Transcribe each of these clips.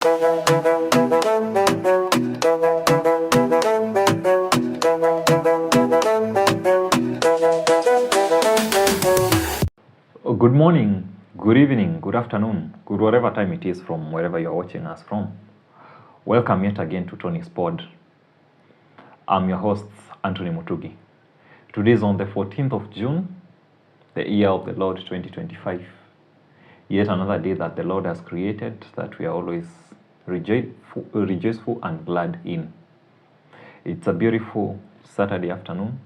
Good morning, good evening, good afternoon, good whatever time it is from wherever you're watching us from. Welcome yet again to Tony's Pod. I'm your host, Anthony Mutugi. Today is on the 14th of June, the year of the Lord 2025. Yet another day that the Lord has created that we are always rejoiceful and glad in. It's a beautiful Saturday afternoon.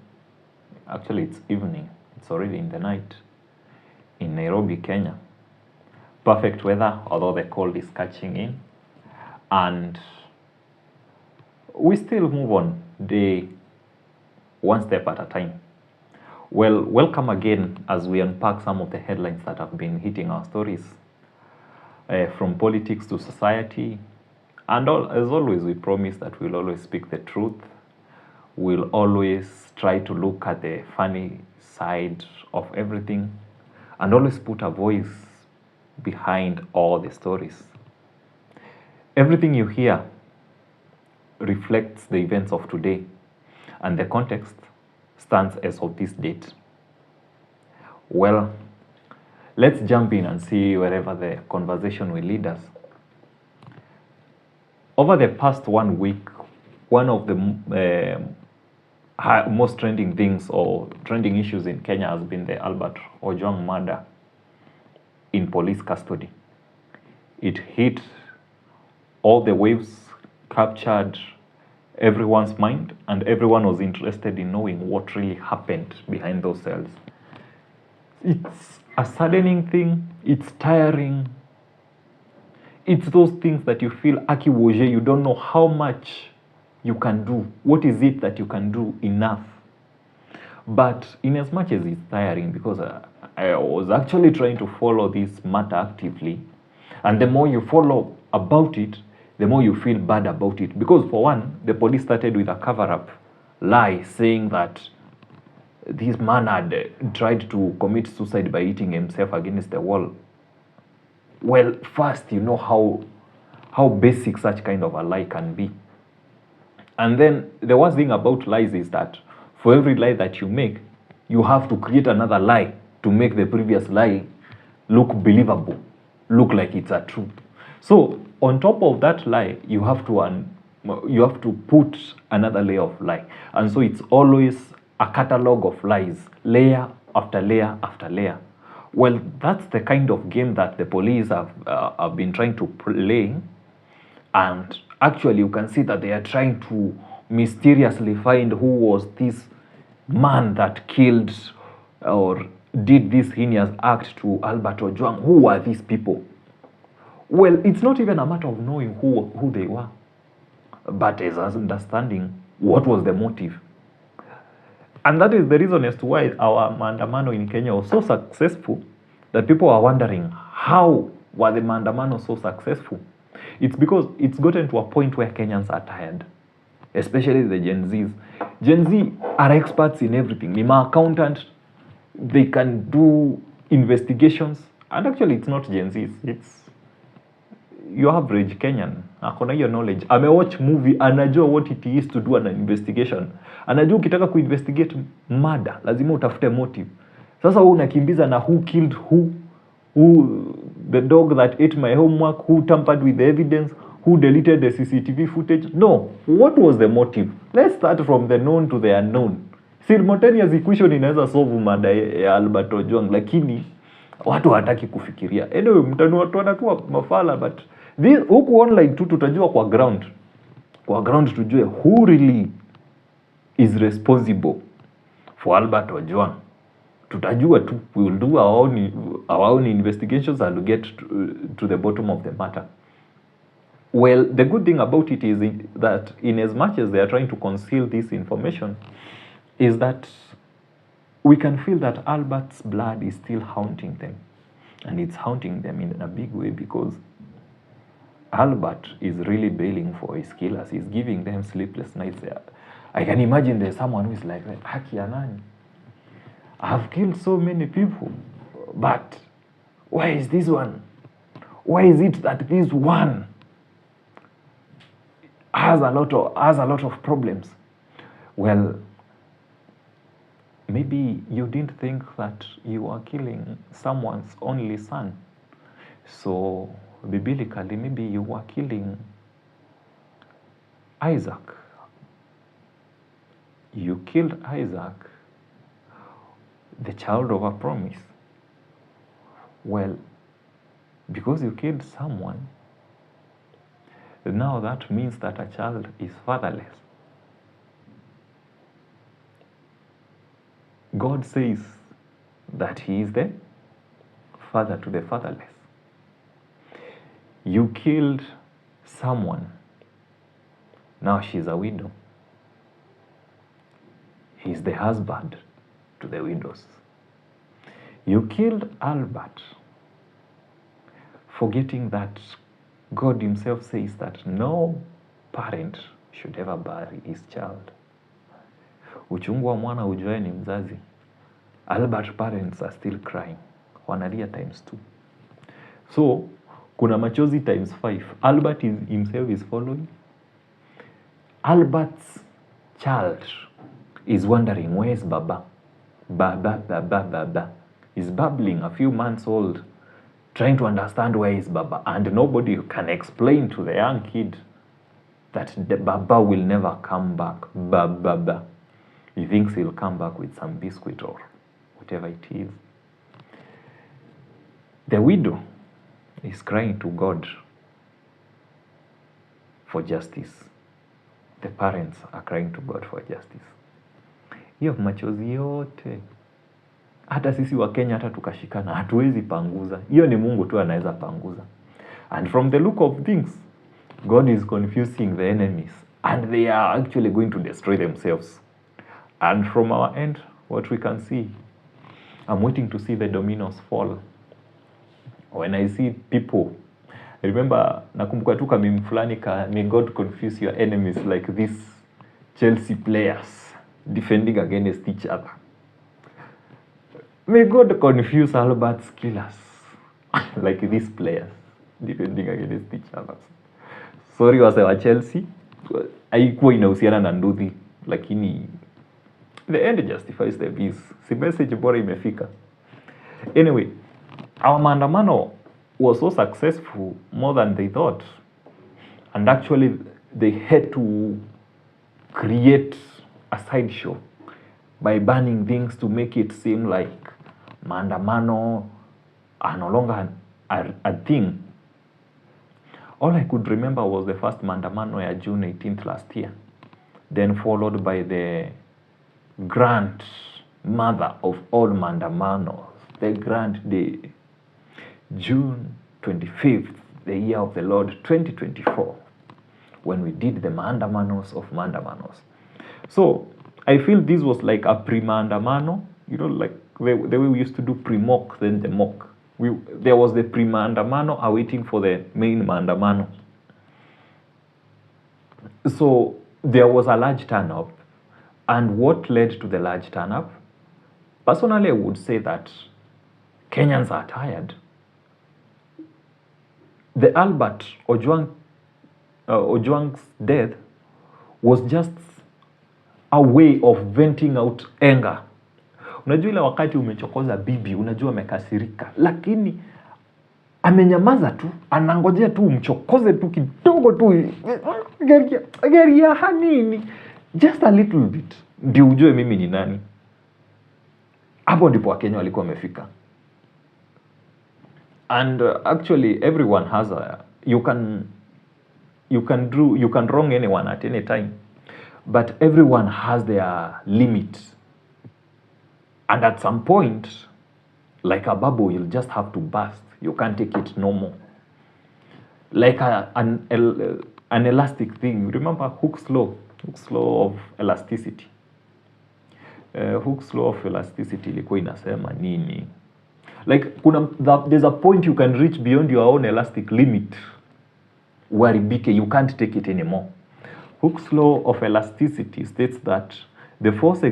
Actually, it's evening. It's already in the night in Nairobi, Kenya. Perfect weather, although the cold is catching in. And we still move on day one step at a time. Well, welcome again as we unpack some of the headlines that have been hitting our stories, from politics to society. And as always, we promise that we'll always speak the truth. We'll always try to look at the funny side of everything and always put a voice behind all the stories. Everything you hear reflects the events of today, and the context stands as of this date. Well, let's jump in and see wherever the conversation will lead us. Over the past 1 week, one of the most trending things or trending issues in Kenya has been the Albert Ojwang murder in police custody. It hit all the waves, captured everyone's mind, and everyone was interested in knowing what really happened behind those cells. It's a saddening thing, it's tiring. It's those things that you feel akiwoje, you don't know how much you can do. What is it that you can do enough? But in as much as it's tiring, because I was actually trying to follow this matter actively, and the more you follow about it, the more you feel bad about it. Because for one, the police started with a cover-up lie saying that this man had tried to commit suicide by hitting himself against the wall. Well, first, you know how basic such kind of a lie can be. And then the worst thing about lies is that for every lie that you make, you have to create another lie to make the previous lie look believable, look like it's a truth. So on top of that lie, you have to put another layer of lie. And so it's always a catalog of lies, layer after layer after layer. Well, that's the kind of game that the police have been trying to play. And actually, you can see that they are trying to mysteriously find who was this man that killed or did this heinous act to Albert Ojwang. Who were these people? Well, it's not even a matter of knowing who they were, but as understanding what was the motive. And that is the reason as to why our maandamano in Kenya was so successful, that people are wondering, how were the maandamano so successful? It's because it's gotten to a point where Kenyans are tired, especially the Gen Zs. Gen Z are experts in everything. Nima accountant, they can do investigations. And actually, it's not Gen Zs, it's your average Kenyan. Akona hiyo knowledge. Amewatch movie, anajua what it is to do an investigation. Anajua ukitaka kuinvestigate murder, lazima utafute motive. Sasa wewe unakimbiza na who killed who the dog that ate my homework, who tampered with the evidence, who deleted the CCTV footage. No, what was the motive? Let's start from the known to the unknown. Simultaneous equation inaweza solve mada ya Albert Ojwang, lakini watu hawataki kufikiria. Anyway, mtanuatwana tu mafala, but huku online tu tutajua kwa ground. Kwa ground tujue who really is responsible for Albert Ojwang. Tutajua tu, we will do our own investigations and get to the bottom of the matter. Well, the good thing about it is that in as much as they are trying to conceal this information, is that we can feel that Albert's blood is still haunting them. And it's haunting them in a big way, because Albert is really bailing for his killers. He's giving them sleepless nights. I can imagine there's someone who is like, haki ya nani? I've killed so many people, but why is this one? Why is it that this one has a lot of problems. Well, maybe you didn't think that you are killing someone's only son. So biblically, maybe you were killing Isaac. You killed Isaac, the child of a promise. Well, because you killed someone, now that means that a child is fatherless. God says that he is the father to the fatherless. You killed someone. Now she's a widow. He's the husband to the widows. You killed Albert, forgetting that God himself says that no parent should ever bury his child. Uchungu wa mwana ujuae ni mzazi. Albert parents are still crying. Wanalia times 2. So, kuna machozi times 5. Albert himself is following. Albert's child is wondering, where is Baba? Baba. He's babbling, a few months old, trying to understand where is Baba. And nobody can explain to the young kid that the Baba will never come back. Baba. He thinks he'll come back with some biscuit or whatever it is. The widow is crying to God for justice. The parents are crying to God for justice. Hiyo machozi yote, hata sisi wa Kenya hata tukashikana hatuwezi panguza. Hiyo ni Mungu tu anaweza panguza. And from the look of things, God is confusing the enemies and they are actually going to destroy themselves. And from our end, what we can see, I'm waiting to see the dominoes fall. When I see people, I remember, nakumbuka tu kamimi fulani ka, may God confuse your enemies like these Chelsea players defending against each other. May God confuse Albert's killers like these players defending against each other. Sorry wase wa Chelsea, haikuwa inahusiana na nduthi, lakini the end justifies the means. Si message bora imefika. Anyway, our maandamano was so successful, more than they thought. And actually, they had to create a sideshow by banning things to make it seem like maandamano are no longer a thing. All I could remember was the first maandamano ya June 18th last year, then followed by the grandmother of all maandamanos, the grand day, June 25th, the year of the Lord 2024, when we did the maandamanos of maandamanos. So I feel this was like a pre-maandamano, like the way we used to do pre-mock, then the mock. There was the pre-maandamano awaiting for the main maandamano. So there was a large turn-up. And what led to the large turn-up? Personally, I would say that Kenyans are tired. The Albert Ojwang's death was just a way of venting out anger. Unajua ile wakati umechokoza bibi, unajua amekasirika, lakini amenyamaza tu, anangojea tu umchokoze tu kidogo tu, geria hanini, just a little bit, ndio ujue mimi ni nani. Hapo ndipo Wakenya walikuwa wamefika. And actually everyone has you can wrong anyone at any time, but everyone has their limit. And at some point, like a bubble, you'll just have to burst. You can't take it no more. Like an elastic thing. Remember Hooke's law of elasticity. Hooke's law of elasticity ilikuwa inasema nini? Like there's a point you can reach beyond your own elastic limit where you can't take it anymore. Hooke's law of elasticity states that the force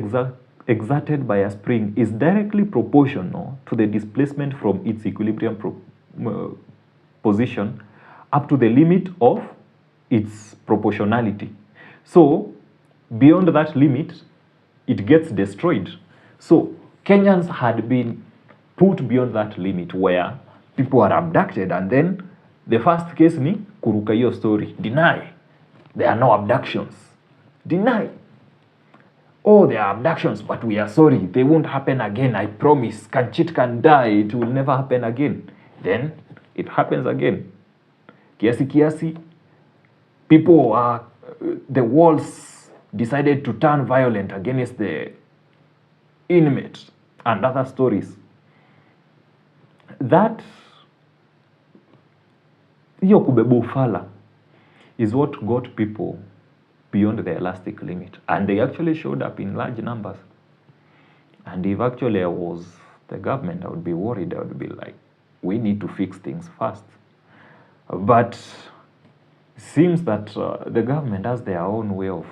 exerted by a spring is directly proportional to the displacement from its equilibrium position up to the limit of its proportionality. So beyond that limit, it gets destroyed. So Kenyans had been put beyond that limit where people are abducted, and then the first case ni kuruka hiyo story, deny there are no abductions, deny, oh there are abductions but we are sorry, they won't happen again, I promise, can cheat can die, it will never happen again. Then it happens again. Kiasi people are, the walls decided to turn violent against the inmates and other stories. That hiyo kubeba ufala is what got people beyond the elastic limit, and they actually showed up in large numbers. And if actually I was the government, I would be worried. I would be like, we need to fix things fast. But it seems that the government has their own way of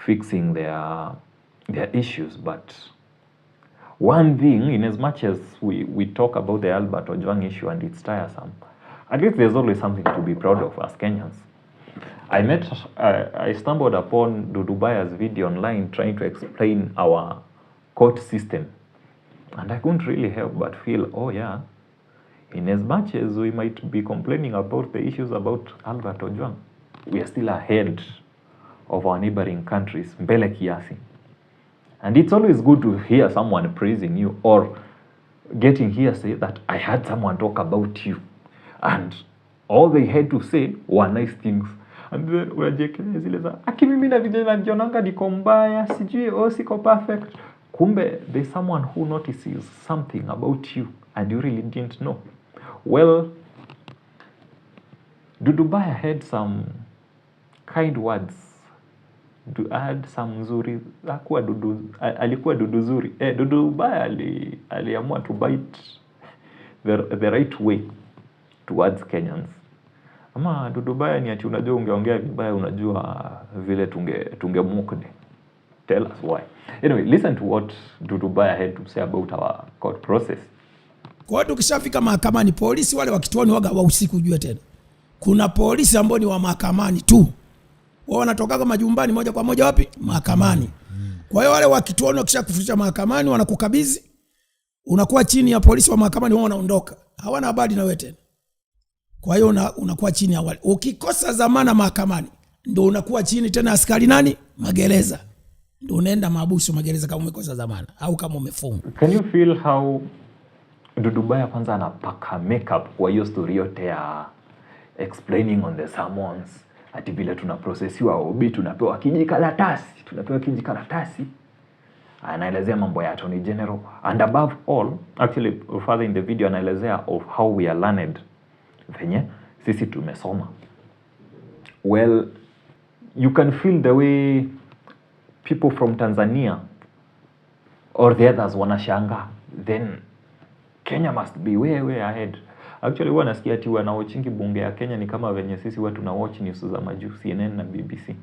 fixing their issues. But one thing, in as much as we talk about the Albert Ojwang issue and it's tiresome, at least there's always something to be proud of as Kenyans. I stumbled upon Dudubaya's video online trying to explain our court system, and I couldn't really help but feel, oh yeah, in as much as we might be complaining about the issues about Albert Ojwang, we are still ahead of our neighboring countries, mbele kiasi. And it's always good to hear someone praising you or getting hearsay that I heard someone talk about you, and all they had to say were nice things. And then unajekelea zile za mimi na vile najionanga niko mbaya, sijui siko perfect. Kumbe there's someone who notices something about you and you really didn't know. Well, Dudubaya had some kind words. Had some nzuri. Alikuwa dudu zuri. Dudubaya aliamua to bite the right way towards Kenyans. Ama Dudubaya ni ati unajua ungeongea vibaya, unajua vile tungemukde. Tell us why. Anyway, listen to what Dudubaya had to say about our court process. Kwa hiyo tukishafika mahakamani, polisi wale wa kituoni waga wa usiku ujue tena. Kuna polisi ambao ni wa mahakamani tu. Wao wanatoka majumbani moja kwa moja wapi? Mahakamani. Kwa hiyo wale wa kituoni wakishakufikisha mahakamani wanakukabidhi, unakuwa chini ya polisi wa mahakamani, wao wanaondoka. Hawana habari na wewe tena. Kwa hiyo unakuwa chini ya wale. Ukikosa dhamana mahakamani, ndio unakuwa chini tena askari nani? Magereza. Ndio unaenda mahabusu magereza kama umekosa dhamana au kama umefungwa. Can you feel how Dudubaya kwanza anapaka makeup kwa hiyo story yote ya explaining on the summons, ati vile tunaprocessiwa OB, tunapewa kijikaratasi, anaelezea mambo ya Attorney General, and above all, actually further in the video anaelezea of how we are learned, venye sisi tumesoma. Well, you can feel the way people from Tanzania or the others wanashanga, then Kenya must be way ahead. Actually huwa nasikia ati wanaochingi bunge ya Kenya ni kama venye sisi watu na watch news za maju CNN na BBC.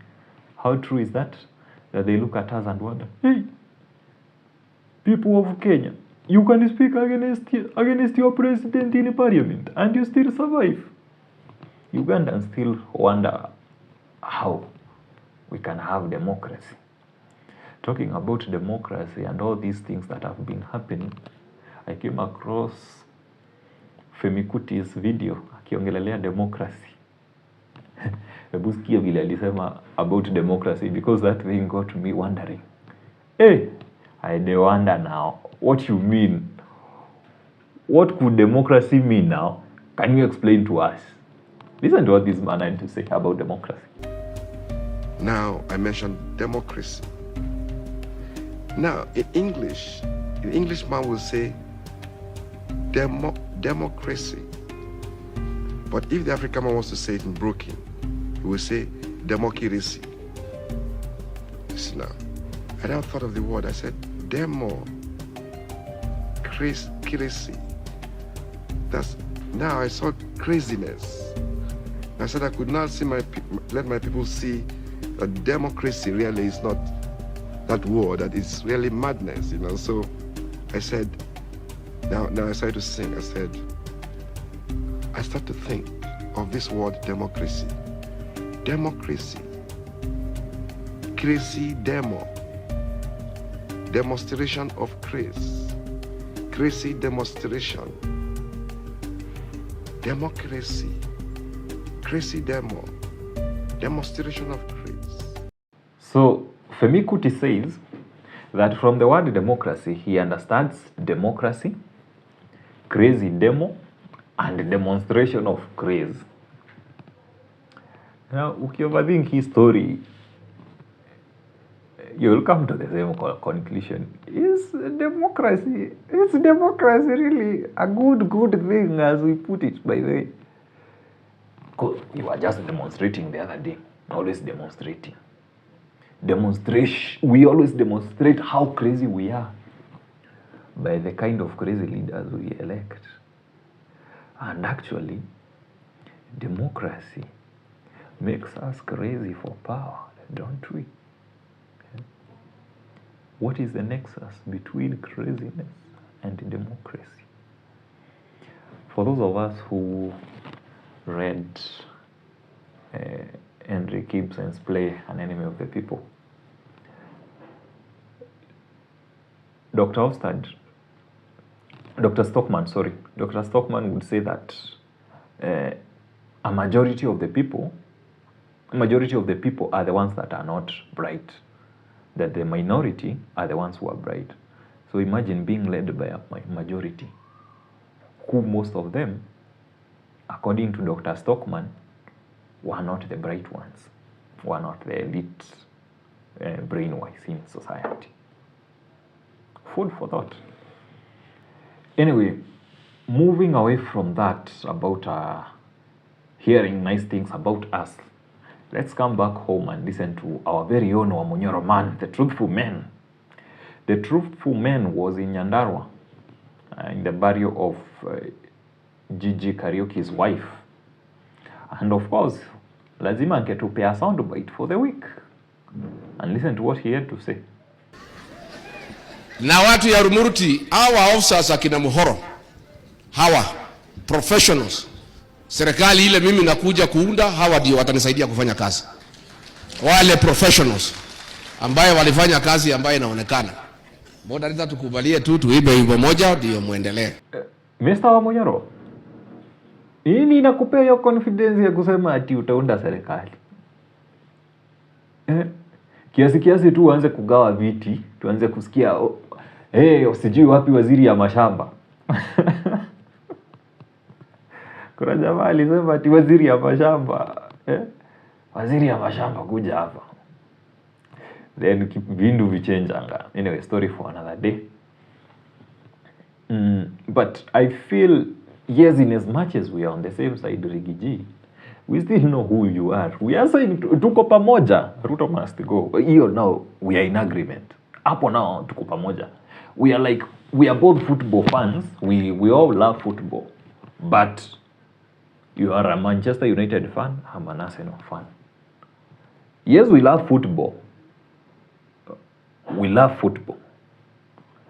How true is that they look at us and wonder, hey, people of Kenya, you can speak against your president in parliament and you still survive. Ugandans still wonder how we can have democracy. Talking about democracy and all these things that have been happening, I came across Femi Kuti's video akiongelelea democracy. Hebu sikia vile alisema about democracy, because that thing got me wondering. Hey, I wonder now, what you mean? What could democracy mean now? Can you explain to us? Listen to what this man had to say about democracy. Now, I mentioned democracy. Now, in English man will say democracy. But if the African man wants to say it in broken, he will say democracy. Listen now. I now thought of the word. I said crazy. That's now I saw craziness. I said I could not see let my people see that democracy really is not that word, that it's really madness, So I said, now I started to sing. I said, I start to think of this word democracy. democracy. Crazy demo. Demonstration of grace. Crazy demonstration. Democracy. Crazy demo. Demonstration of grace. So Femi Kuti says that from the word democracy, he understands democracy, crazy demo, and demonstration of craze. Now, ukioverthink his story, you will come to the same conclusion. Is democracy really a good thing as we put it, by the way? Because we were just demonstrating the other day, always demonstrating. We always demonstrate how crazy we are by the kind of crazy leaders we elect. And actually, democracy makes us crazy for power, don't we? Okay. What is the nexus between craziness and democracy? For those of us who read Henry Gibson's play An Enemy of the People, Dr. Stockman would say that a majority of the people are the ones that are not bright, that the minority are the ones who are bright. So imagine being led by a majority, who most of them, according to Dr. Stockman, were not the bright ones, were not the elite brainwise in society. Food for thought. Anyway, moving away from that about hearing nice things about us, let's come back home and listen to our very own Wamunyoro man, the truthful man. The truthful man was in Nyandarua, in the burial of Gigi Karaoke's wife. And of course, lazima angetupea soundbite for the week. And listen to what he had to say. Na watu ya Rumuruti, hawa officers akina Muhoro, hawa professionals, serikali ile mimi nakuja kuunda, hawa ndio watanisaidia kufanya kazi. Wale professionals ambaye walifanya kazi ambaye inaonekana. Mbona nita tukubalie tu tuibe wimbo moja ndio muendelee. Mr. Wamunyoro, nini inakupea hiyo confidence ya kusema ati utaunda serikali? Kiasi tu uanze kugawa viti, tuanze kusikia usijui wapi waziri ya mashamba. Kuna jamaa alisema ati waziri ya mashamba, waziri ya mashamba kuja hapa. Then vindu vichenjanga. Anyway, story for another day. But I feel, yes, in as much as we are on the same side, Rigiji, we still know who you are. We are saying tuko pamoja, Ruto must go. Here now we are in agreement. Hapo now tuko pamoja. We are both football fans. We all love football. But you are a Manchester United fan, I'm an Arsenal fan. Yes, we love football.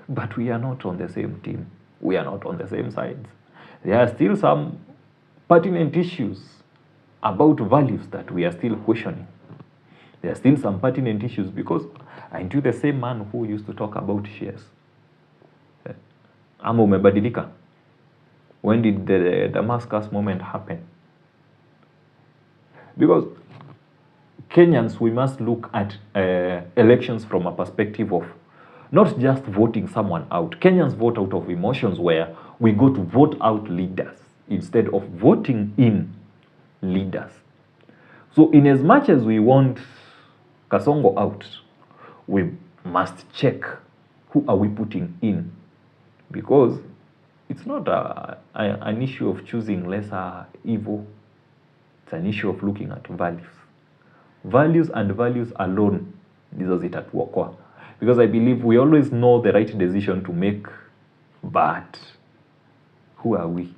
But we are not on the same team. We are not on the same sides. There are still some pertinent issues about values that we are still questioning. There are still some pertinent issues because aren't you the same man who used to talk about shares? Ama umebadilika? When did the Damascus moment happen? Because Kenyans, we must look at elections from a perspective of not just voting someone out. Kenyans vote out of emotions where we go to vote out leaders instead of voting in leaders. So in as much as we want Kasongo out, we must check who are we putting in, because it's not an issue of choosing lesser evil. It's an issue of looking at values. Values and values alone, ndizo zitatuokoa. Because I believe we always know the right decision to make, but who are we?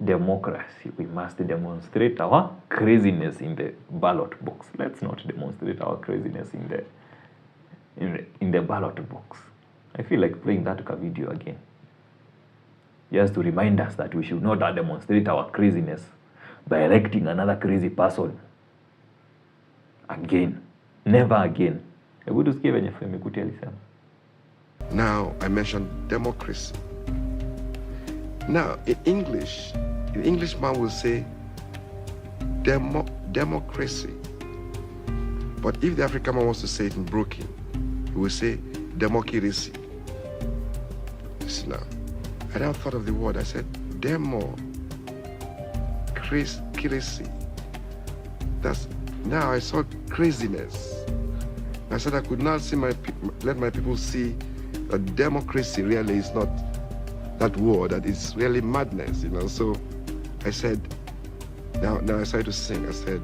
Democracy. We must demonstrate our craziness in the ballot box. Let's not demonstrate our craziness in the ballot box. I feel like playing that video again, just to remind us that we should not demonstrate our craziness by electing another crazy person again, never again. Hebu tusikie venye Femi Kuti alisema. Now I mentioned democracy. Now in English, the Englishman will say democracy. But if the African man wants to say it in broken, he will say democracy. Now, I now thought of the word. I said democracy. That's now I saw craziness. I said I could not see let my people see that democracy really is not that word, that it's really madness, you know. So I said, now I started to sing. I said,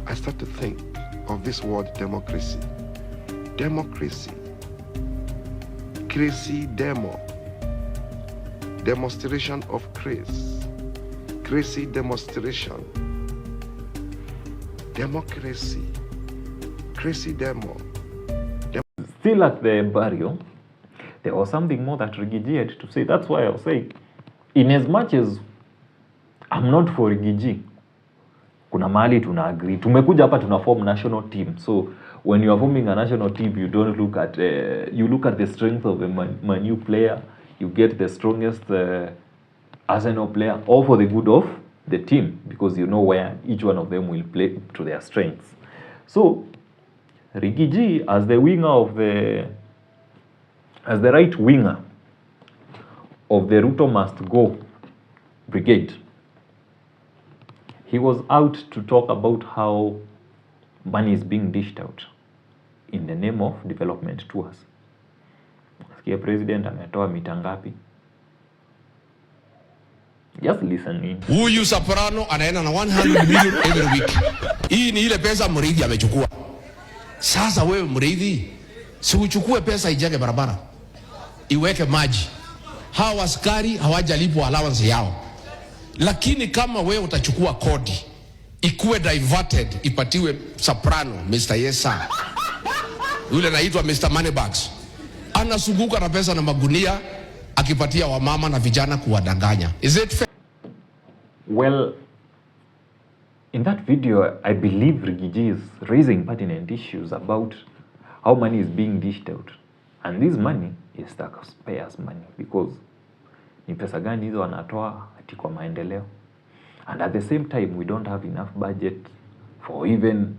I start to think of this word democracy. Democracy. Crazy demo. Demonstration of grace. Crazy demonstration. Democracy. Crazy demo. Still at the burial, there was something more that Rigiji had to say. That's why I was saying, in as much as I'm not for Rigiji, kuna mahali tuna agree. Tumekuja hapa tuna form national team. So when you are forming a national team, you don't look at you look at the strength of the Manu player. You get the strongest Arsenal player, all for the good of the team, because you know where each one of them will play to their strengths. So Rigiji, as the winger of as the right winger of the Ruto must go brigade, he was out to talk about how money is being dished out in the name of development tours. Sikia president ametoa mita ngapi? Just listen in. Huyu Soprano anaenda na 100 million every week. Hii ni ile pesa Muriithi amechukua. Sasa wewe Muriithi, si uchukue pesa ijenge barabara, iweke maji. Hawa askari hawajalipwa allowance yao. Lakini kama wewe utachukua kodi, ikuwe diverted, ipatiwe Soprano, Mr. Yesa, yule anaitwa Mr. Moneybags, anazunguka na pesa na magunia akipatia wamama na vijana kuwadanganya. Is it fair? Well, in that video, I believe Rigiji is raising pertinent issues about how money is being dished out. And this money is taxpayers' money, because ni pesa gani hizo wanatoa ati kwa maendeleo. And at the same time, we don't have enough budget for even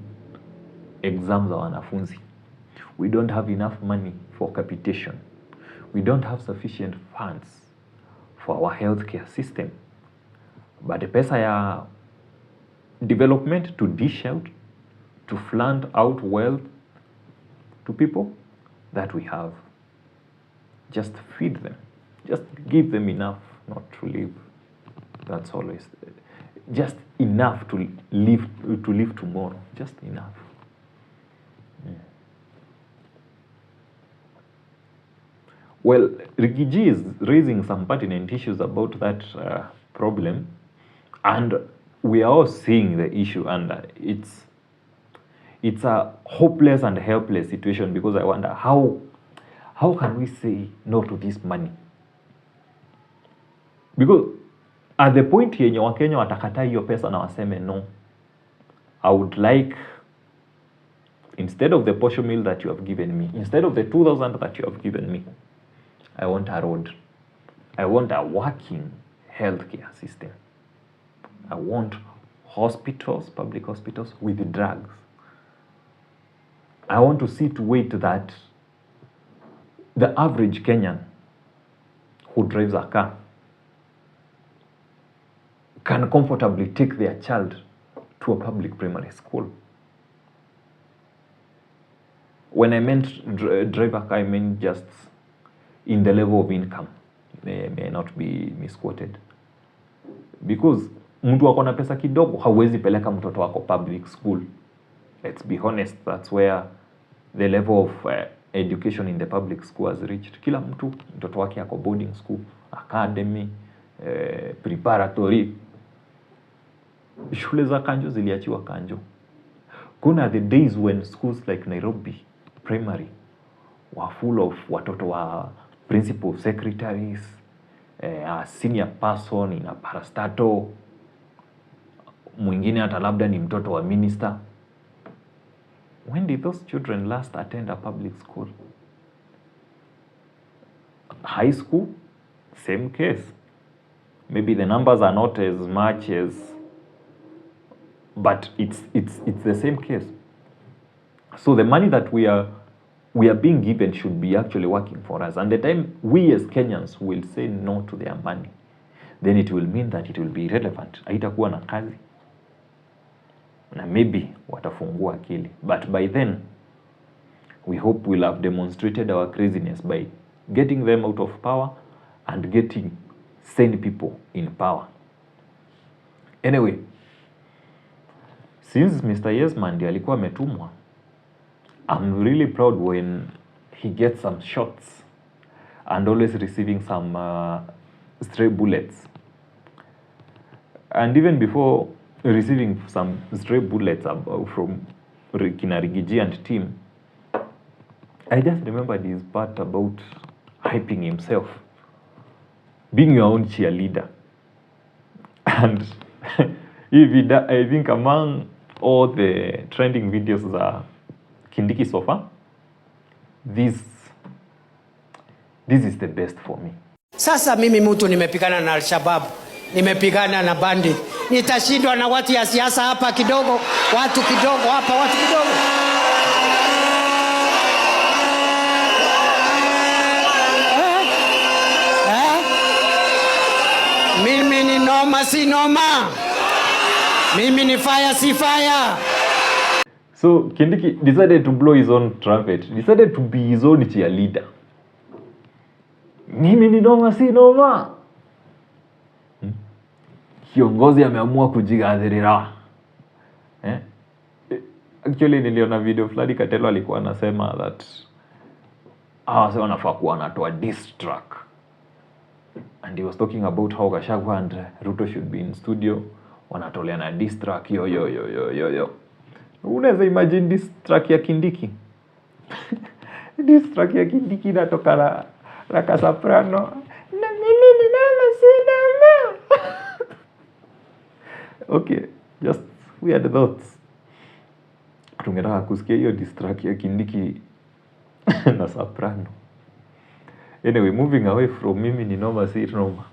exams za wanafunzi. We don't have enough money for capitation. We don't have sufficient funds for our healthcare system. But the pesa ya development to dish out, to flaunt out wealth to people that we have, just feed them. Just give them enough not to live. That's always just enough to live tomorrow. Just enough. Well, Rigiji is raising some pertinent issues about that problem, and we are all seeing the issue, and it's a hopeless and helpless situation, because I wonder how can we say no to this money? Because at the point yenye Wakenya watakataa hiyo pesa na waseme no, I would like, instead of the posho meal that you have given me, instead of the 2,000 that you have given me, I want a road. I want a working healthcare system. I want hospitals, public hospitals with drugs. I want to see to it that the average Kenyan who drives a car can comfortably take their child to a public primary school. When I meant drive a car, I meant just in the level of income. May not be misquoted. Because mtu wako na pesa kidogo hawezi peleka mtoto wako public school. Let's be honest, that's where the level of education in the public school has reached. Kila mtoto wake ako boarding school, academy, preparatory. Shule za kanjo ziliachiwa kanjo. Kuna the days when schools like Nairobi primary were full of watoto wa principal secretaries, a senior person in a parastato, mwingine hata labda ni mtoto wa minister. when did those children last attend a public school? High school, same case. Maybe the numbers are not as much as, but it's the same case. So the money that we are being given should be actually working for us. And the time we as Kenyans will say no to their money, then it will mean that it will be irrelevant. Haitakuwa na kazi. Na maybe watafungua akili. But by then, we hope we'll have demonstrated our craziness by getting them out of power and getting sane people in power. Anyway, since Mr. Yesman ndiye alikuwa ametumwa, I'm really proud when he gets some shots and always receiving some stray bullets. And even before receiving some stray bullets from Kinarigiji and team, I just remembered his part about hyping himself, being your own cheerleader. And I think among all the trending videos are Kindiki so far, this is the best for me. Sasa mimi mtu nimepigana na Al-Shabaab, nimepigana na bandit, nitashindwa na watu ya siasa hapa kidogo, watu kidogo hapa, watu kidogo. Mimi ni noma si noma, mimi ni fire si fire. So Kindiki decided to blow his own trumpet, decided to be his own cheerleader. Mimi ni noma si noma. Kiongozi ameamua kujigadhirira. Actually niliona video fulani Katelo alikuwa anasema that sasa wanafaa kuwa wanatoa diss track. And he was talking about how Gachagua and Ruto should be in studio wanatoleana diss track yo. Unaweza imagine diss track ya Kindiki? Diss track ya Kindiki inatoka la Kasaprano. Na mimi ni noma si noma. Okay, just weird thoughts. Tungetaka kusikia hiyo diss track ya Kindiki na Soprano. Anyway, moving away from mimi ni noma si noma.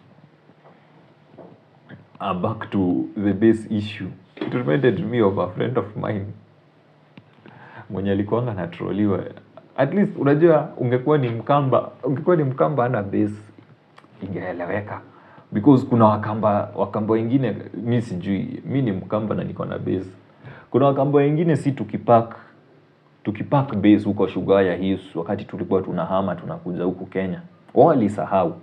Back to the base issue. It reminded me of a friend of mine mwenye alikuanga na trolliwa. At least unajua ungekuwa ni mkamba ana base ingeeleweka, because kuna wakamba wengine mimi sijui, mimi ni mkamba na niko na base. Kuna wakamba wengine si tukipack base huko Shugaya Hills wakati tulikuwa tunahama tunakuja huku Kenya, walisahau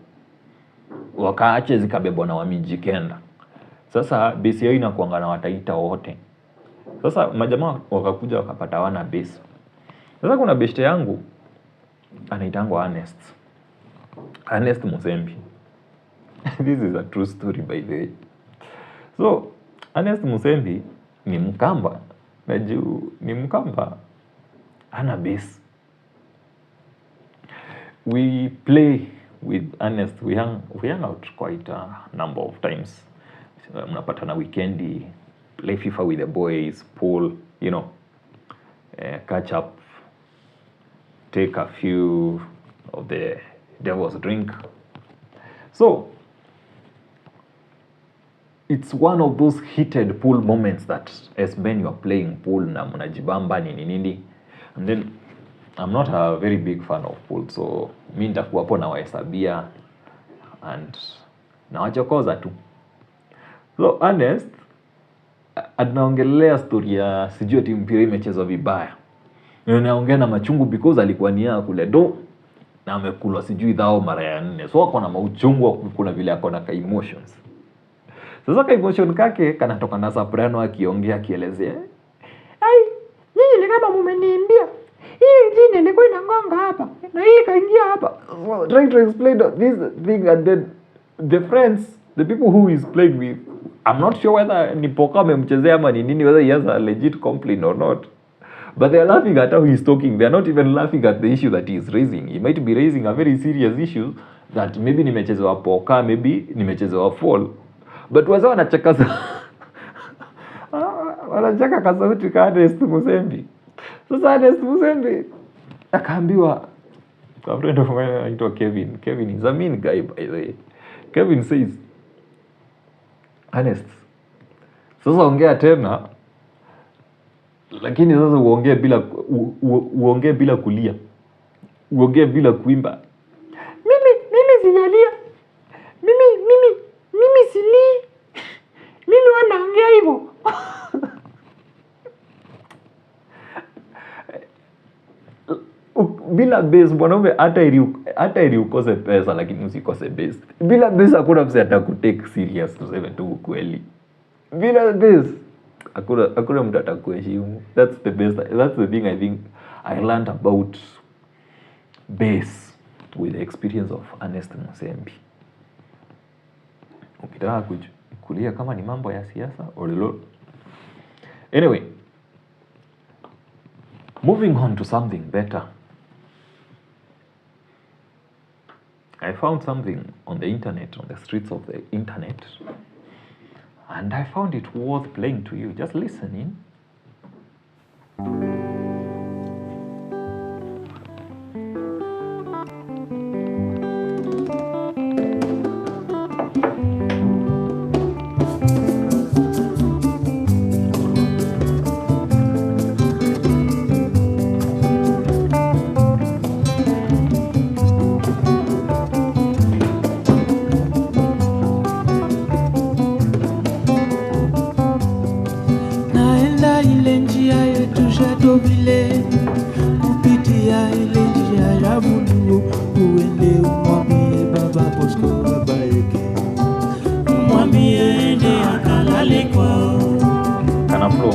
wakaache zikabebwa na Wamijikenda. Sasa base yao inakuanga na Wataita wote. Sasa majamaa wakakuja wakapata wana base. Sasa kuna beshte yangu anaitangwa Ernest Musembi. This is a true story by the way. So Ernest Musembi ni mkamba, najua ni mkamba ana base. We play with Ernest, we hang out quite a number of times. Mnapatana weekendi, play FIFA with the boys, pool, catch up, take a few of the devil's drink. So it's one of those heated pool moments that as men you are playing pool na mnajibamba nini. And then I'm not a very big fan of pool, so mimi nitakuwa hapo na wahesabia and na wachokoza tu. So Ernest anaongelea story ya sijui timu mpira imechezwa vibaya. Anaongea na machungu because alikuwa nia kule do na amekulwa sijui dhao mara ya 4. So ako na mauchungu, kuna vile ako na emotions. Sasa emotion kake kanatoka na Soprano akiongea akielezea. Nyinyi ni kama mmeniimbia. Hii jini ilikuwa inangonga hapa. Na hii kaingia hapa. So, trying to explain this thing, and then the people who is playing with, I'm not sure whether ni poka amemchezea ama ni nini, whether he has a legit complaint or not. But they are laughing at how he's talking. They are not even laughing at the issue that he is raising. He might be raising a very serious issue that maybe nimechezewa poka, maybe nimechezewa fall. But waza wanacheka wanacheka kasauti ka Ernest Musembi. Sasa Ernest Musembi akaambiwa, a friend of mine anaitwa Kevin. Kevin is a mean guy, by the way. Kevin says, Ernest, sasa ongea tena, lakini sasa uongee bila kulia, uongee bila kuimba. Mimi sijalia, mimi silii, mimi wanaongea hivyo. Bila base mwanaume, hata ili ukose pesa lakini usikose base. Bila base hakuna mse atakutake serious, tuseme tu ukweli. Bila base hakuna mtu atakuheshimu. That's the thing I think I learned about base with the experience of Ernest Musembi. Ukitaka kulia kama ni mambo ya siasa ololo. Anyway, moving on to something better. I found something on the internet, on the streets of the internet, and I found it worth playing to you. Just listen in. Kupitia ile njia ya Mungu, uende umwambie baba Bosco babariki, umwambie ende akalale kwao. Kana flow.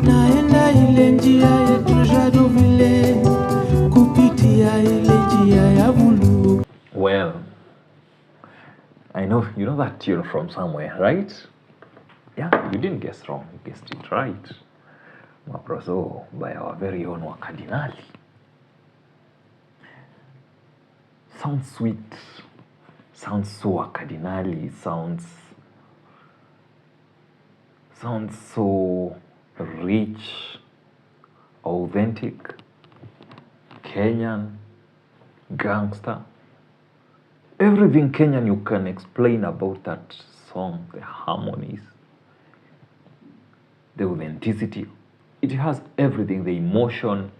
Naenda ile njia yetu jado vile, kupitia ile njia ya Mungu. Well, I know you know that tune from somewhere, right? Yeah, you didn't guess wrong. You guessed it right. Maproso by our very own Wakadinali. Sounds sweet. Sounds so Wakadinali. Sounds so rich, authentic, Kenyan, gangster. Everything Kenyan you can explain about that song, the harmonies, the authenticity. It has everything, the emotion.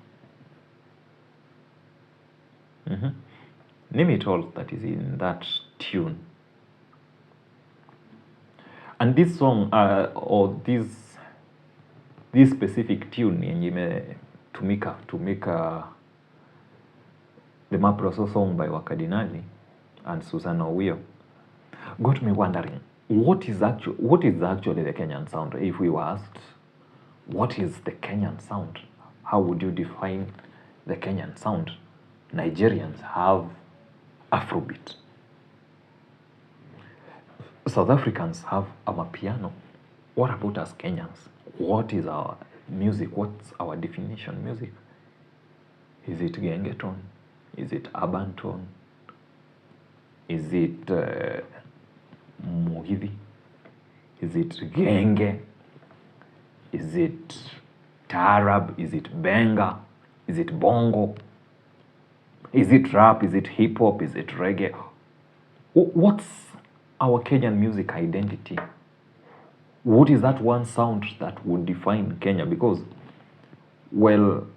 Name it all that is in that tune. And this song, or this specific tune, to make the Maproso song by Wakadinali and Susanna Owio, got me wondering, what is actually the Kenyan sound? If we were asked, what is the Kenyan sound? How would you define the Kenyan sound? Nigerians have Afrobeat. South Africans have Amapiano. What about us Kenyans? What is our music? What's our definition music? Is it gengeton? Is it urban tone? Is it mugithi? Is it genge? Is it taarab? Is it benga? Is it bongo? Is it rap? Is it hip hop? Is it reggae? What's our Kenyan music identity? What is that one sound that would define Kenya? Because, well,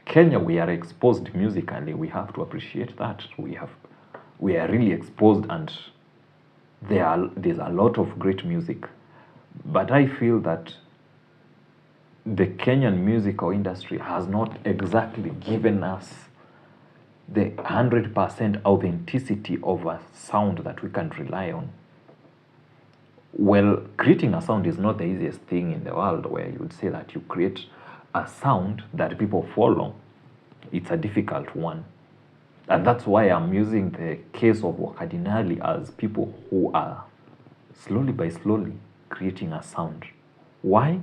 Kenya, we are exposed musically. We have to appreciate that. We are really exposed, and there's a lot of great music. But I feel that the Kenyan musical industry has not exactly given us the 100% authenticity of a sound that we can rely on. Well, creating a sound is not the easiest thing in the world, where you would say that you create a sound that people follow. It's a difficult one. And that's why I'm using the case of Wakadinali as people who are slowly by slowly creating a sound. Why?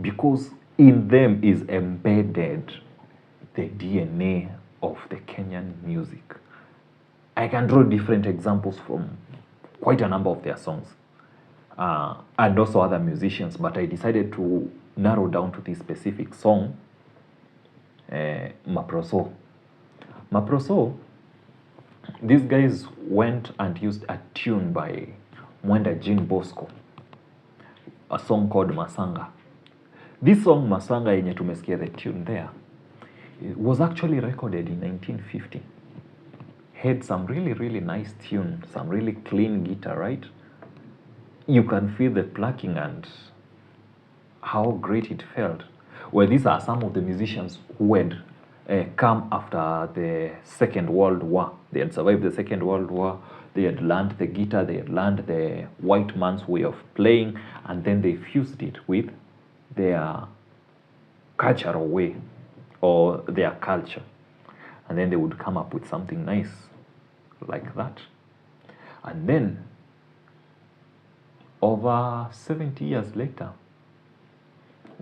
Because in them is embedded the DNA of the Kenyan music. I can draw different examples from quite a number of their songs, and also other musicians, but I decided to narrow down to this specific song, Maproso. Maproso, these guys went and used a tune by Mwenda Jean Bosco, a song called Masanga. This song Masanga yenye tumesikia the tune there, it was actually recorded in 1950. Had some really nice tune, some really clean guitar, right? You can feel the plucking and how great it felt. Well, these are some of the musicians who had come after the Second World War. They had survived the Second World War. They had learned the guitar, they had learned the white man's way of playing, and then they fused it with their cultural way or their culture. And then they would come up with something nice like that. And then, over 70 years later,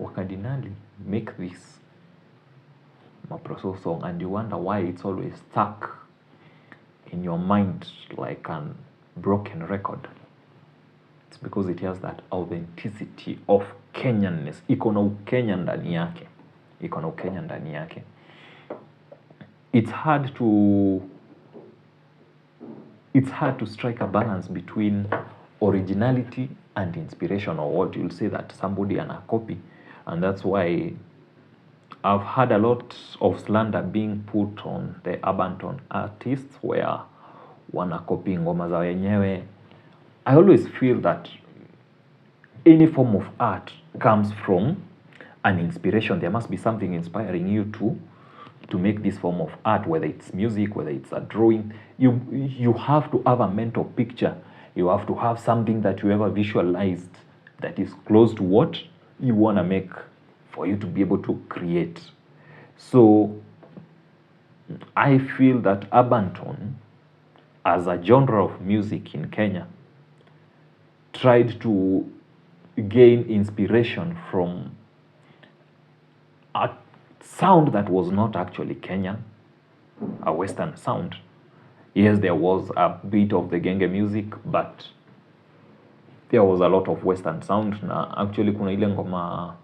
Wakadinali make this Maproso song, and you wonder why it's always stuck in your mind like a broken record. It's because it has that authenticity of Kenyanness. Iko na Ukenya ndani yake. Iko na Ukenya ndani yake. It's hard to strike a balance between originality and inspiration, or what you'll say that somebody ana copy. And that's why I've had a lot of slander being put on the urban tone artists where wana copy ngoma za wenyewe. I always feel that any form of art comes from an inspiration. There must be something inspiring you to make this form of art, whether it's music, whether it's a drawing. You have to have a mental picture. You have to have something that you ever visualized that is close to what you want to make for you to be able to create. So I feel that urban tone as a genre of music in Kenya tried to gain inspiration from a sound that was not actually Kenyan, a Western sound. Yes, there was a bit of the genge music, but there was a lot of Western sound. Na actually kuna ile ngoma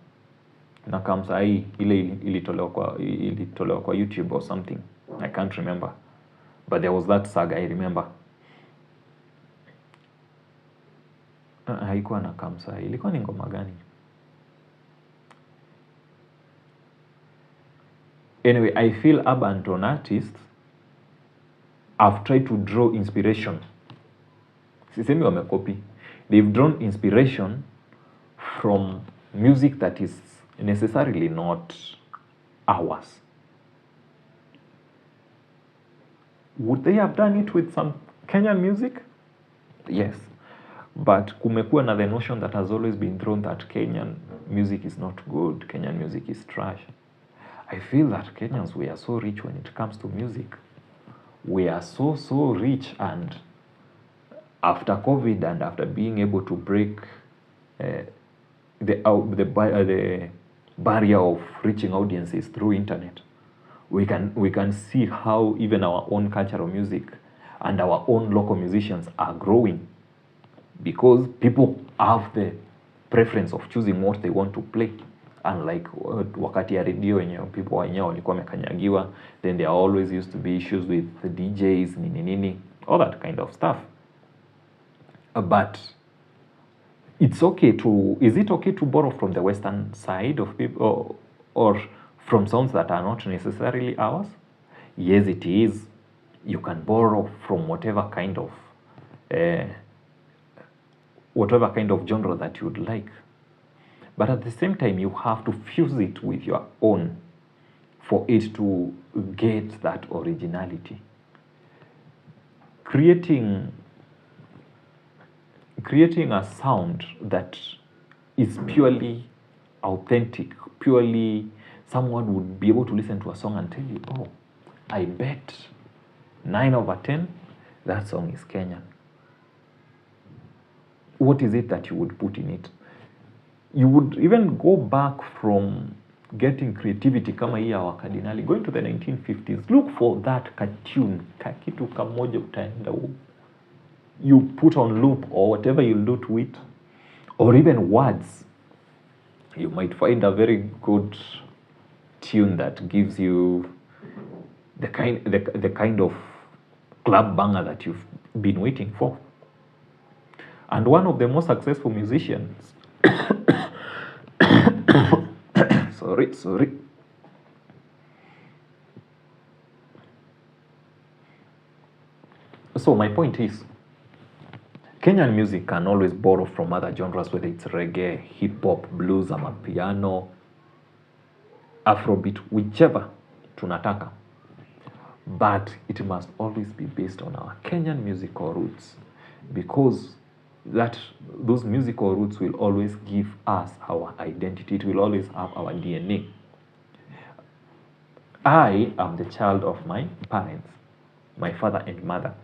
na kamsa hii ile ilitolewa kwa YouTube or something. I can't remember. But there was that saga, I remember. Haikuwa na kamsa. Ilikuwa ni ngoma gani? Anyway, I feel urban tone artists have tried to draw inspiration. Sisemi wamecopy. They've drawn inspiration from music that is necessarily not ours. Would they have done it with some Kenyan music? Yes. But kumekuwa na the notion that has always been thrown that Kenyan music is not good, Kenyan music is trash. I feel that Kenyans, we are so rich when it comes to music. We are so rich, and after COVID and after being able to break the barrier of reaching audiences through internet, we can see how even our own cultural music and our own local musicians are growing, because people have the preference of choosing what they want to play. Unlike wakati ya radio wenye people wenyewe walikuwa wamekanyagiwa, then there always used to be issues with the DJs, nini, all that kind of stuff. But is it okay to borrow from the Western side of people or from sounds that are not necessarily ours? Yes, it is. You can borrow from whatever kind of genre that you would like. But at the same time, you have to fuse it with your own for it to get that originality. Creating a sound that is purely authentic, purely someone would be able to listen to a song and tell you, oh, I bet 9 over 10, that song is Kenyan. What is it that you would put in it? You would even go back from getting creativity kama hii ya Wakadinali, going to the 1950s. Look for that cartoon, kakitu kamoja utaenda, you put on loop or whatever you'll do to it, or even words. You might find a very good tune that gives you the kind of club banger that you've been waiting for. And one of the most successful musicians sorry. So my point is, Kenyan music can always borrow from other genres, whether it's reggae, hip-hop, blues, ama piano, Afrobeat, whichever tunataka. But it must always be based on our Kenyan musical roots, because those musical roots will always give us our identity. It will always have our DNA. I am the child of my parents, my father and mother.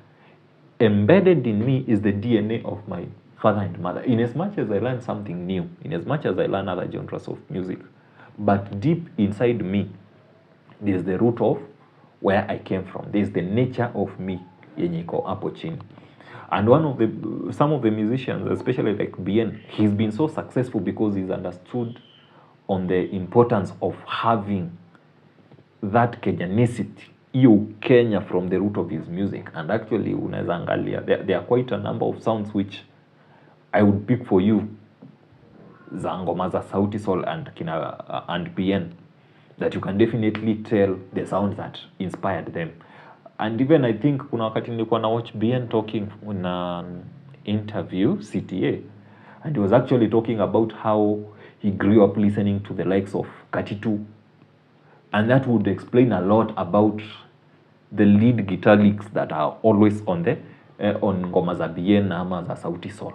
Embedded in me is the DNA of my father and mother. In as much as I learn something new, in as much as I learn other genres of music, but deep inside me, there's the root of where I came from. There's the nature of me, yenye iko hapo chini. And some of the musicians, especially like Bien, he's been so successful because he's understood on the importance of having that Kenyanicity, you Kenya, from the root of his music. And actually, unaweza angalia, there are quite a number of sounds which I would pick for you, za ngoma za Sauti Sol and Bien, that you can definitely tell the sounds that inspired them. And even I think kuna wakati nilikuwa na watch Bien talking in an interview, CTA, and he was actually talking about how he grew up listening to the likes of Katitu, and that would explain a lot about the lead guitar licks that are always on the on ngoma za Bien ama za Sauti Sol.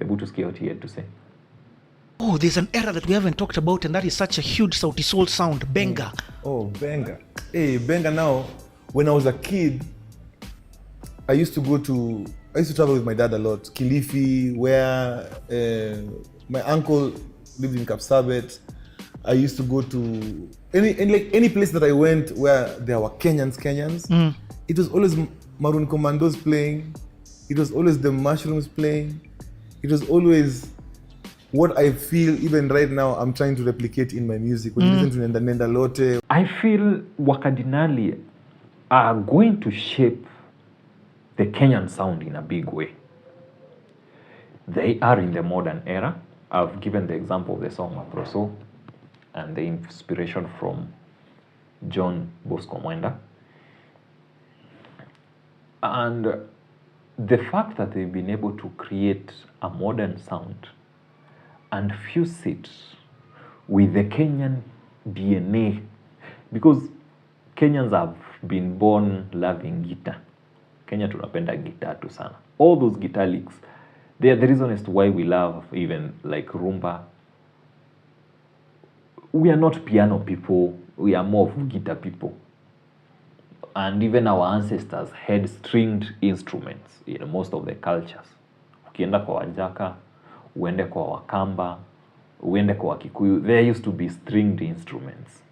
Able to scale what he had to say. Oh, there's an era that we haven't talked about, and that is such a huge Sauti Sol sound, Benga. Oh, Benga. Hey, Benga now, when I was a kid, I used to travel with my dad a lot. Kilifi, where my uncle lived in Kapsabet. I used to go to any place that I went where there were Kenyans. It was always Maroon Commandos playing. It was always the Mushrooms playing. It was always what I feel even right now I'm trying to replicate in my music. When you listen to Nenda Nenda Lote. I feel Wakadinali are going to shape the Kenyan sound in a big way. They are in the modern era. I've given the example of the song Maproso and the inspiration from John Bosco Mwenda. And the fact that they've been able to create a modern sound and fuse it with the Kenyan DNA, because Kenyans have been born loving guitar. Kenya tunapenda guitar tu sana. All those guitar licks, they are the reason as to why we love even like rumba. We are not piano people, we are more of guitar people. And even our ancestors had stringed instruments in most of the cultures. Ukienda kwa Wajaka, uende kwa Wakamba, uende kwa Wakikuyu, there used to be stringed instruments.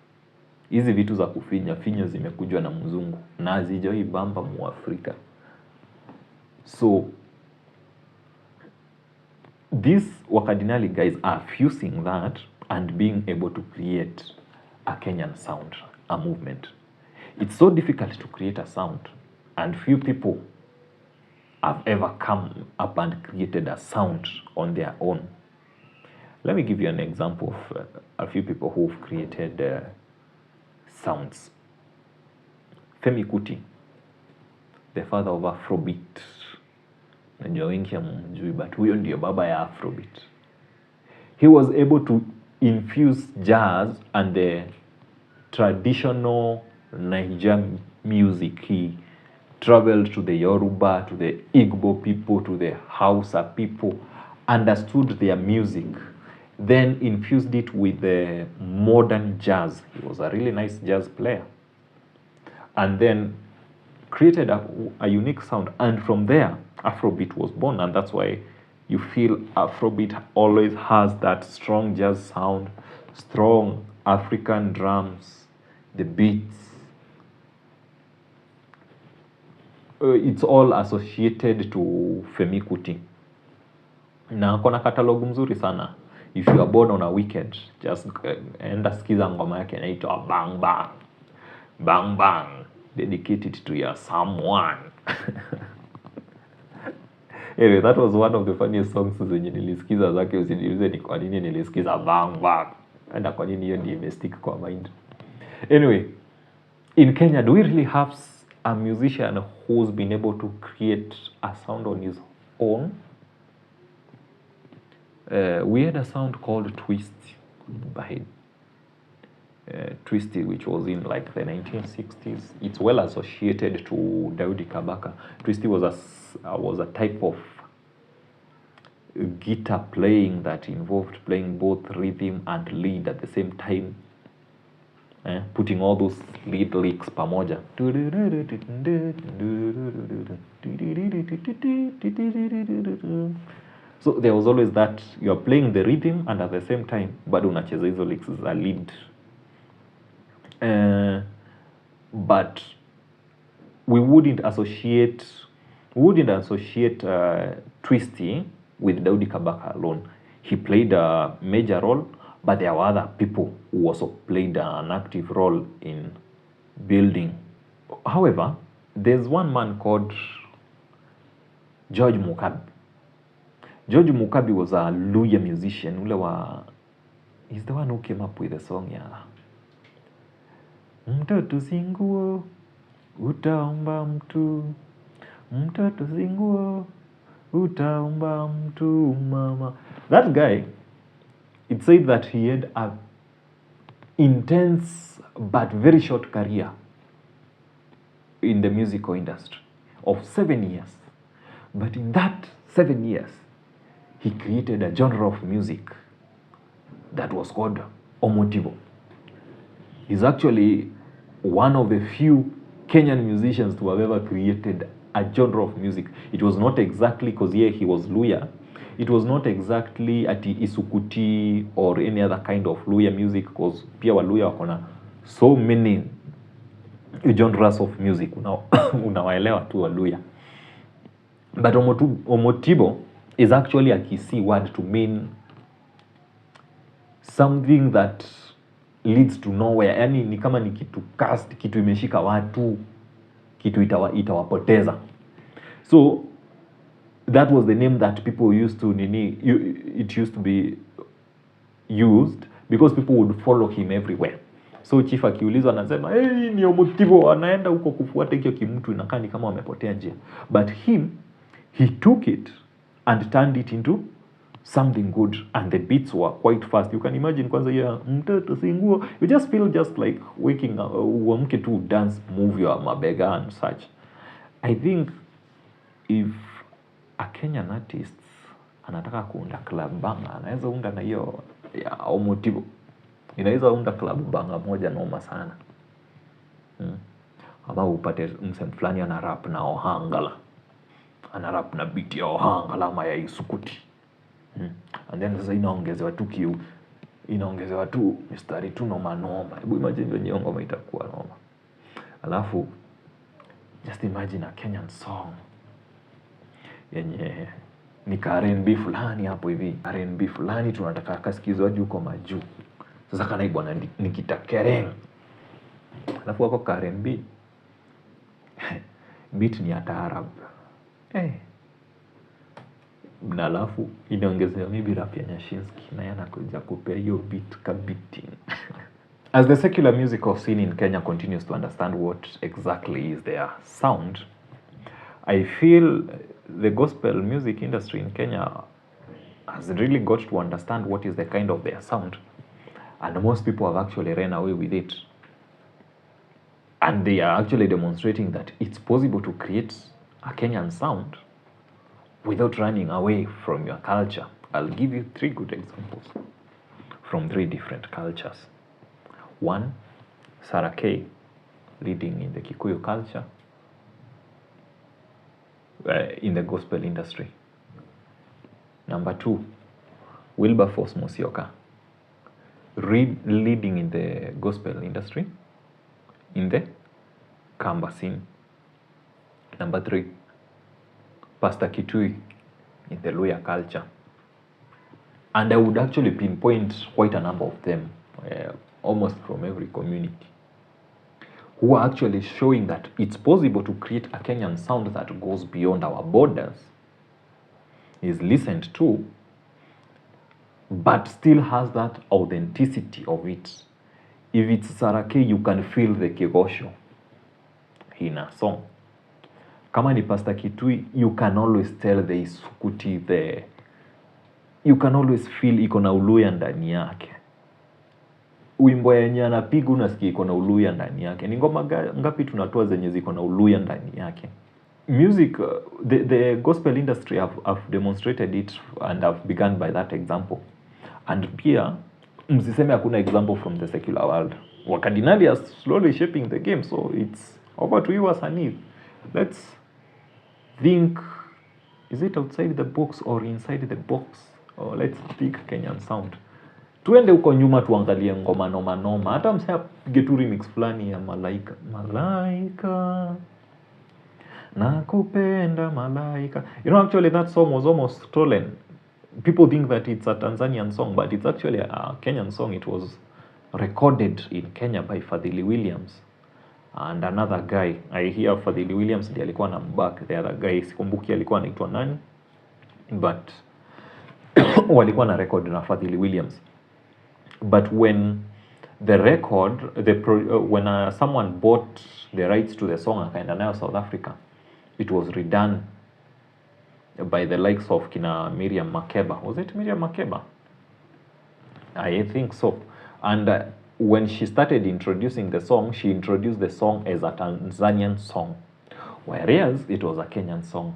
Hizi vitu za kufinya zimekujwa na mzungu na hazijawai bamba Muafrika. So these Wakadinali guys are fusing that and being able to create a Kenyan sound, a movement. It's so difficult to create a sound, and few people have ever come up and created a sound on their own. Let me give you an example of a few people who've created sounds. Femi Kuti, the father of Afrobeat. Najua wengi hamjui, but huyo ndio baba ya Afrobeat. He was able to infuse jazz and the traditional Nigerian music. He traveled to the Yoruba, to the Igbo people, to the Hausa people, understood their music, then infused it with the modern jazz. He was a really nice jazz player. And then created a unique sound. And from there, Afrobeat was born. And that's why you feel Afrobeat always has that strong jazz sound, strong African drums, the beats. It's all associated to Femi Kuti. Na kona katalogu mzuri sana. If you are born on a weekend, just enda skiza ngoma yake inaitwa Bang Bang. Bang Bang. Dedicate it to your someone. Anyway, that was one of the funniest songs zenye nilisikiza zake. Usiniulize ni kwa nini nilisikiza Bang Bang. Enda kwa nini hiyo ndio imestick kwa mind. Anyway, in Kenya, do we really have a musician who's been able to create a sound on his own? We had a sound called Twist by Twisty, which was in like the 1960s. It's well associated to Daudi Kabaka. Twisty was a type of guitar playing that involved playing both rhythm and lead at the same time. Putting all those lead licks pamoja. So there was always that you're playing the rhythm and at the same time bado unacheza hizo licks za lead. But we wouldn't associate Twisty with Daudi Kabaka alone. He played a major role, but there were other people who also played an active role in building. However, there's one man called George Mukabi. George Mukabi was a Luya musician. He's the one who came up with the song, Mtoto singuo, utaomba mtu. Mtoto singuo, utaomba mtu mama. That guy, it said that he had a intense but very short career in the musical industry of 7 years. But in that 7 years, he created a genre of music that was called Omotivo. He's actually one of the few Kenyan musicians to have ever created a genre of music. It was not exactly because he was Luya. It was not exactly ati isukuti or any other kind of Luya music, because pia Waluya wakona so many genres of music. Unawaelewa tu Waluya. But Omotibo is actually a Kisii word to mean something that leads to nowhere. Yani ni kama ni kitu cast, kitu imeshika watu, kitu itawapoteza. So that was the name that people used to it used to be used because people would follow him everywhere. So chief akiulizwa anasema hey, ni Omotivo, anaenda huko kufuata hiyo kimtu inakaa ni kama wamepotea njia. But he took it and turned it into something good, and the beats were quite fast. You can imagine kwanza hiyo mtoto singuo, you just feel just like waking up, uamke to dance, move your mabega and such. I think if a Kenyan artist anataka kuunda club banga, anaweza unda na hiyo ya Omotivo. Inaweza unda club banga moja noma sana. Ama upate msem fulani ana rap na Ohangala. Ana rap na beat ya Ohangala ama ya Isukuti. And then sasa inaongezewa tu mistari tu noma. Hebu imagine venye ngoma itakuwa noma. Alafu just imagine a Kenyan song yenye ni R&B fulani hapo hivi. R&B fulani tunataka kasikizwaji huko majuu. Sasa kana bwana nikitakereng. Alafu wako R&B. Beat ni ya taarab. Na alafu inaongezewa maybe rap ya Nyashinski na yanakuja kupea hiyo beat kabiting. As the secular musical scene in Kenya continues to understand what exactly is their sound, I feel the gospel music industry in Kenya has really got to understand what is the kind of their sound, and most people have actually ran away with it. And they are actually demonstrating that it's possible to create a Kenyan sound without running away from your culture. I'll give you 3 good examples from 3 different cultures. 1, Sarah K, leading in the Kikuyu culture, in the gospel industry. Number 2, Wilberforce Musyoka, leading in the gospel industry, in the Kamba scene. Number 3, Pastor Kitui in the Luya culture. And I would actually pinpoint quite a number of them, almost from every community, who are actually showing that it's possible to create a Kenyan sound that goes beyond our borders, is listened to, but still has that authenticity of it. If it's Sarake, you can feel the Kigosho in a song. Kama ni Pastor Kitui, you can always tell the Isukuti, you can always feel iko na Uluya ndani yake. Wimbo yenye anapiga unasikia iko na Uluya ndani yake. Ni ngoma ngapi tunatoa zenye ziko na Uluya ndani yake? Music, the gospel industry have demonstrated it and have begun by that example. And pia, msiseme hakuna example from the secular world. Wakadinali are slowly shaping the game, so it's over to you as Hanif. Let's think, is it outside the box or inside the box? Or let's think Kenyan sound. Tuende huko nyuma tuangalie ngoma noma noma. Hata msea pige tu remix fulani ya Malaika. Malaika. Nakupenda Malaika. You know, actually that song was almost stolen. People think that it's a Tanzanian song, but it's actually a Kenyan song. It was recorded in Kenya by Fadhili Williams and another guy. I hear Fadhili Williams ndiye alikuwa na back, the other guy sikumbuki alikuwa anaitwa nani, but walikuwa na record na Fadhili Williams. But when the record, when someone bought the rights to the song akaenda nayo South Africa, it was redone by the likes of kina Miriam Makeba. Was it Miriam Makeba? I think so. And when she started introducing the song, she introduced the song as a Tanzanian song, whereas it was a Kenyan song.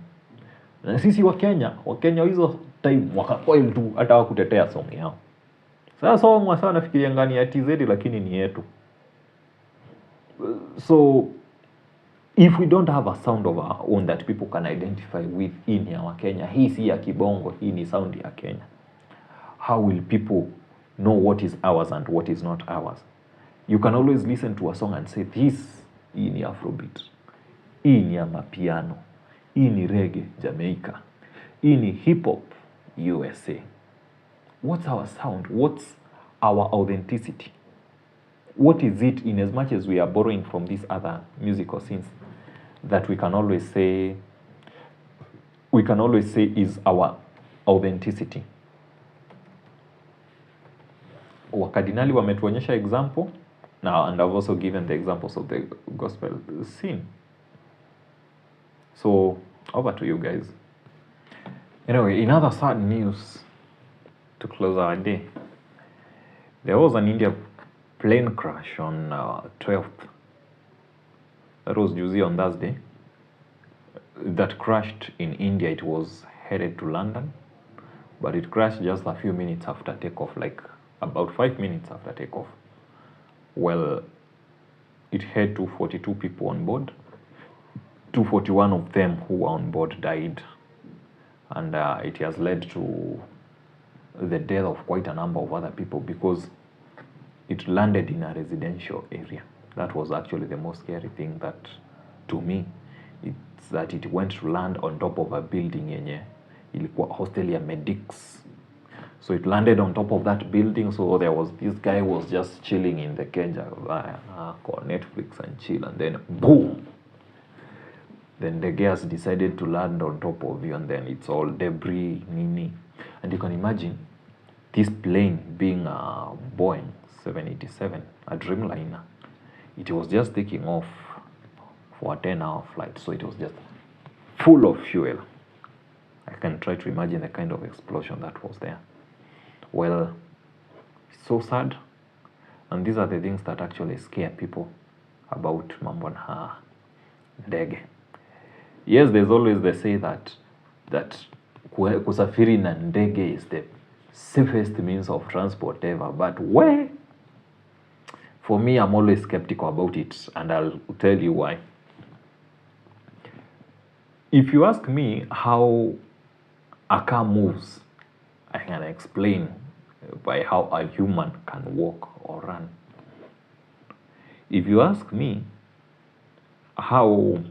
Na sisi Wakenya hizo time wakakoil tu hata wakutetea song yao. Sasa song wasa nafikiria ngani ya TZ lakini ni yetu. So if we don't have a sound of our own that people can identify with in ya Wakenya, hii si ya kibongo, hii ni sound ya Kenya, how will people know what is ours and what is not ours? You can always listen to a song and say, this, hii ni Afrobeat, hii ni amapiano, hii ni reggae Jamaica, hii ni hip hop USA. What's our sound? What's our authenticity? What is it, in as much as we are borrowing from these other musical scenes, that we can always say is our authenticity? Wakadinali wametuonyesha example now, and I've also given the examples of the gospel scene. So over to you guys. Anyway, in other sad news to close our day, there was an India plane crash on 12th. That was juzi on Thursday. That crashed in India. It was headed to London, but it crashed just a few minutes after takeoff, like about 5 minutes after takeoff. Well, it had 242 people on board. 241 of them who were on board died, and it has led to the death of quite a number of other people because it landed in a residential area. That was actually the most scary thing, that to me, it's that it went to land on top of a building yenye ilikuwa hostel ya medics. So it landed on top of that building, so there was this guy was just chilling in the cage, called Netflix and chill, and then boom! Then the gas decided to land on top of you, and then it's all debris, nini. And you can imagine this plane being a Boeing 787, a Dreamliner. It was just taking off for a 10-hour flight, so it was just full of fuel. I can try to imagine the kind of explosion that was there. Well, it's so sad, and these are the things that actually scare people about mambo na ndege. Yes, there's always the say that kusafiri na ndege is the safest means of transport ever, but where? For me, I'm always skeptical about it, and I'll tell you why. If you ask me how a car moves, I can explain by how a human can walk or run. If you ask me how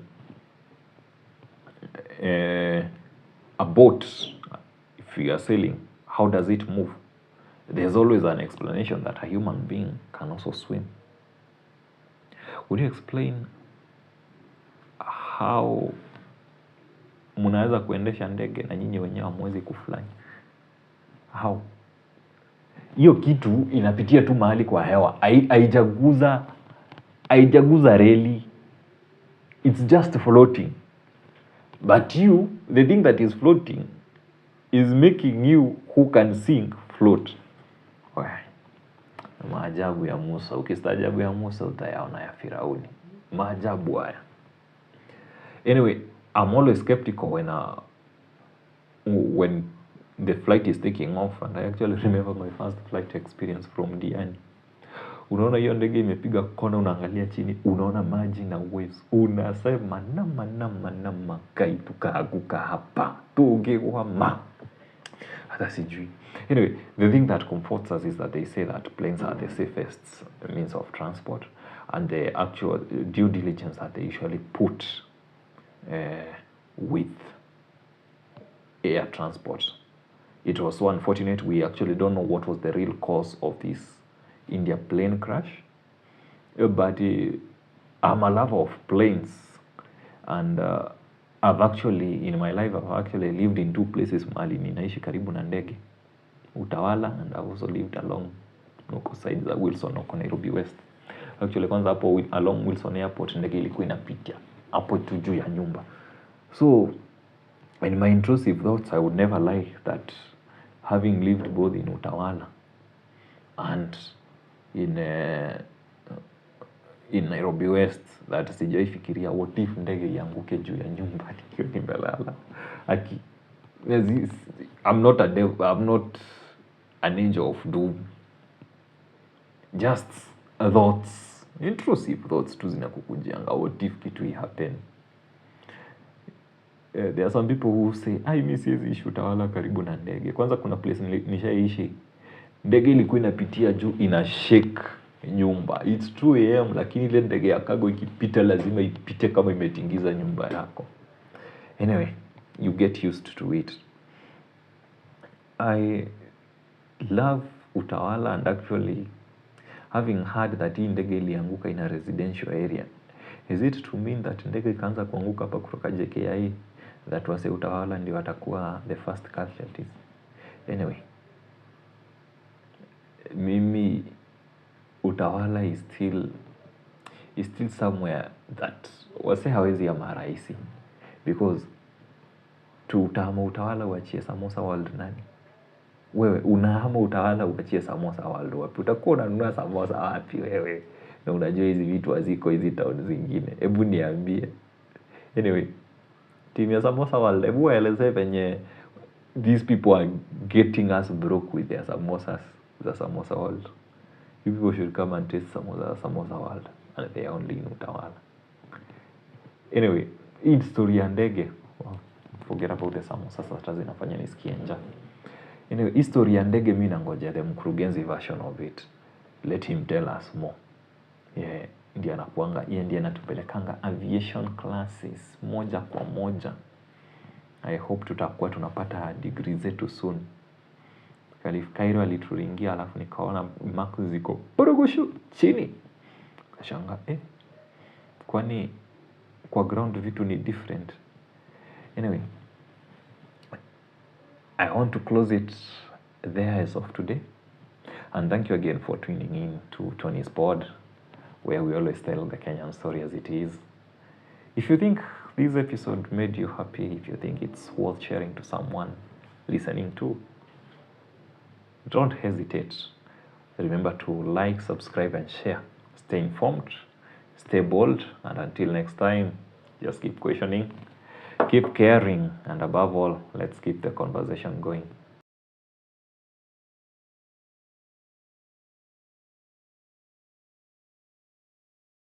a boat, if you are sailing, How does it move? There's always an explanation that a human being can also swim. Would you explain how mnaweza kuendesha ndege na nyinyi wenyewe hamwezi kufly? How? Hiyo kitu inapitia tu mahali kwa hewa. Haijaguza reli. It's just floating. But you, the thing that is floating is making you who can sink float. Maajabu ya Musa. Ukistaajabu ya Musa utayaona ya Firauni. Maajabu haya. Anyway, I'm always skeptical when the flight is taking off, and I actually remember my first flight experience from Diani. Unaona hiyo ndege imepiga kona, unaangalia chini, unaona maji na waves, unasema nama kai tukaanguka hapa tungekwama. Hata sijui. Anyway, the thing that comforts us is that they say that planes are the safest means of transport, and the actual due diligence that they usually put with air transport. It was so unfortunate. We actually don't know what was the real cause of this India plane crash, but I'm a lover of planes, and I've actually, in my life, I've actually lived in two places. Mahali ninaishi karibu na ndege, Utawala, and I've also lived along side za Wilson huko Nairobi West. Actually kwanza hapo along Wilson Airport ndege ilikuwa inapitia hapo tu juu ya nyumba. So in my intrusive thoughts, I would never lie that having lived both in Utawala and in Nairobi West, that sijai fikiria what if ndege ianguke juu ya nyumba nikiwa nimelala. I'm not a devil, I'm not an angel of doom. Just thoughts, intrusive thoughts tu zinakukujianga. What if kitu happen? There are some people who say, mimi siwezi ishi Utawala karibu na ndege. Kwanza kuna place nishaishi, ndege ilikuwa inapitia juu ina shake nyumba. It's 2 AM, lakini ile ndege ya cargo ikipita lazima ipite kama imetingiza nyumba yako. Anyway, you get used to it. I love Utawala, and actually having heard that hii ndege ilianguka in a residential area, is it to mean that ndege ikaanza kuanguka hapa kutoka JKIA, that was Utawala ndio watakuwa the first casualties? Anyway, mimi Utawala is still somewhere that wase hawezi ya maraisi, because tutahama Utawala uachie Samosa World nani? Wewe unahama Utawala uachie Samosa World wapi? Utakuwa unanunua samosa wapi wewe? Na unajua hizi vitu haziko hizi town zingine. Hebu niambie. Anyway, team ya Samosa World, hebu waeleze venye these people are getting us broke with their samosas, the Samosa World. You people should come and taste Samosa World, and they are only in Utawala. Anyway, hii story ya ndege, forget about the samosa, sasa zinafanya nisikie njaa. Anyway, hii story ya ndege mimi nangoja the mkurugenzi version of it. Let him tell us more. Yeah, ndiye anakuanga, yeye ndiye anatupelekanga aviation classes moja kwa moja. I hope tutakuwa tunapata degree zetu soon. Kalif Cairo alituringia, alafu nikaona marks ziko porogosho chini. Kashanga, kwani kwa ground vitu ni different. Anyway, I want to close it there as of today. And thank you again for tuning in to Tony's Pod, where we always tell the Kenyan story as it is. If you think this episode made you happy, if you think it's worth sharing to someone listening to, don't hesitate. Remember to like, subscribe, and share. Stay informed, stay bold, and until next time, just keep questioning, keep caring, and above all, let's keep the conversation going.